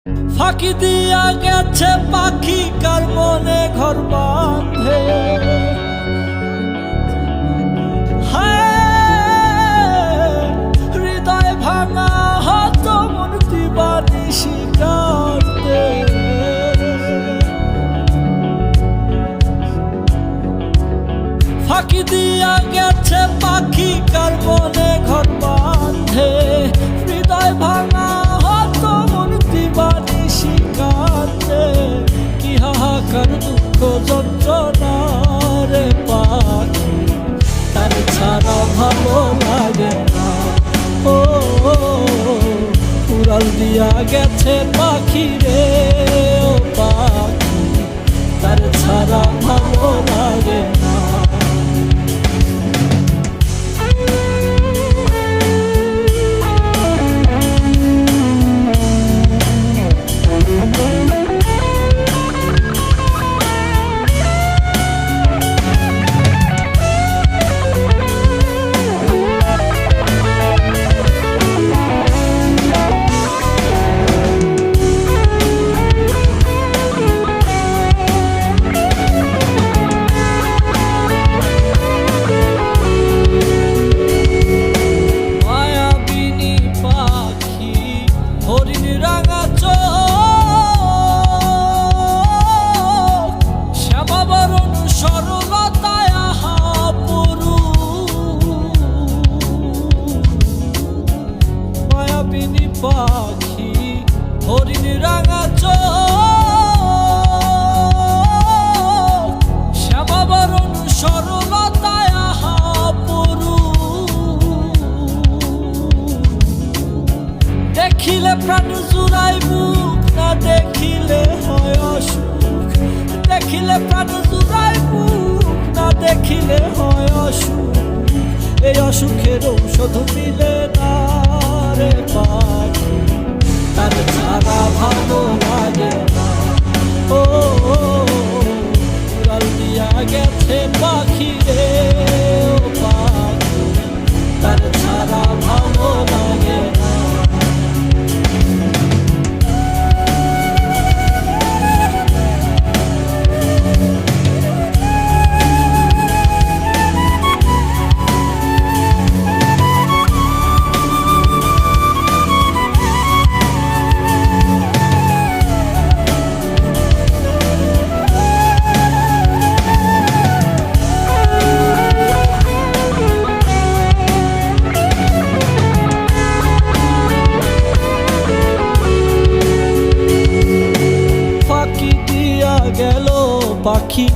ফাঁকি দিয়া গেছে পাখি কার মনে ঘর বাঁধে। হৃদয় ভাঙা হত মন দিবানিশি কাঁদে। ফাঁকি দিয়া গেছে পাখি কার মনে ঘর বাঁধে। হৃদয় ভাঙা হত মন দিবানিশি কাঁদে। কি হাহাকার দুঃখ যন্ত্রণা রে পাখি, তার ছাড়া ভালো লাগে না। ও উড়াল দিয়া গেছে পাখি রে, ও পাখি তার ছাড়া ভালো লাগে না। পাখি হরিণ রাঙা চোখ, শ্যামাবরণ সরলতায় আহা পরু। দেখিলে প্রাণ জুড়াই বুক, না দেখিলে হয় অসুখ। দেখিলে প্রাণ জুড়াই বুক, না দেখিলে হয় অসুখ। এই অসুখের ঔষধ মিলে না রে পাখি, তার ছাড়া ভালো লাগে না। ও উড়াল দিয়া গেছে পাখি রে, ও পাখি তার ছাড়া ভালো লাগে না। গেল পাখি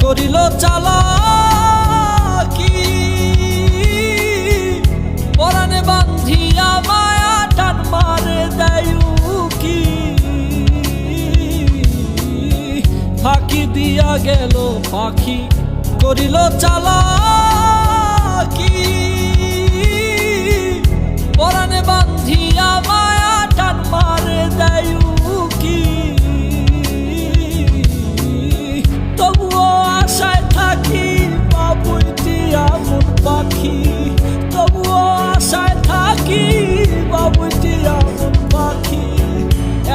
করিল চালাকি, পরাণে বান্ধিয়া মায়া টান মারে দেয়ুকি। ফাঁকি দিয়া গেল পাখি করিল চালাকি, পরাণে বান্ধিয়া মায়া টান মারে দেয়ুকি। তবুও আশায় থাকি বাবুইটি আমন পাখি, তবুও আশায় থাকি বাবুইটি আমন পাখি।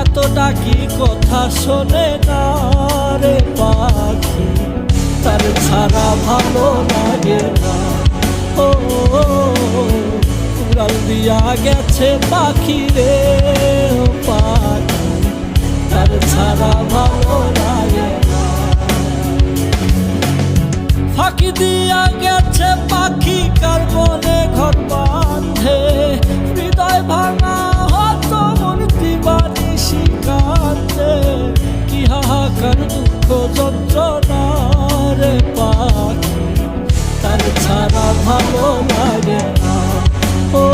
এত ডাকি কথা শোনে না রে পাখি, তার ছাড়া ভালো লাগে না। ও উড়াল দিয়া গেছে পাখি রে, ও পাখি তার ছাড়া ভালো লাগে না। ফাঁকি দিয়া গেছে পাখি কার মনে ঘর বাঁধে। হৃদয় ভাঙা হত মন দিবানিশি কাঁদে। কি হাহাকার দুঃখ যন্ত্রণা রে পাখি, তার ছাড়া ভালো লাগে না। ও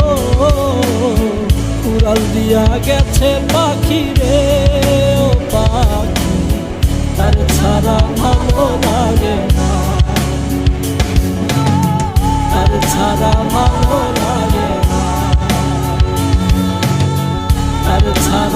উড়াল দিয়া গেছে পাখি রে, ও পাখি তার ছাড়া ভালো লাগে না। তার ছাড়া ভালো লাগে না, তার ছাড়া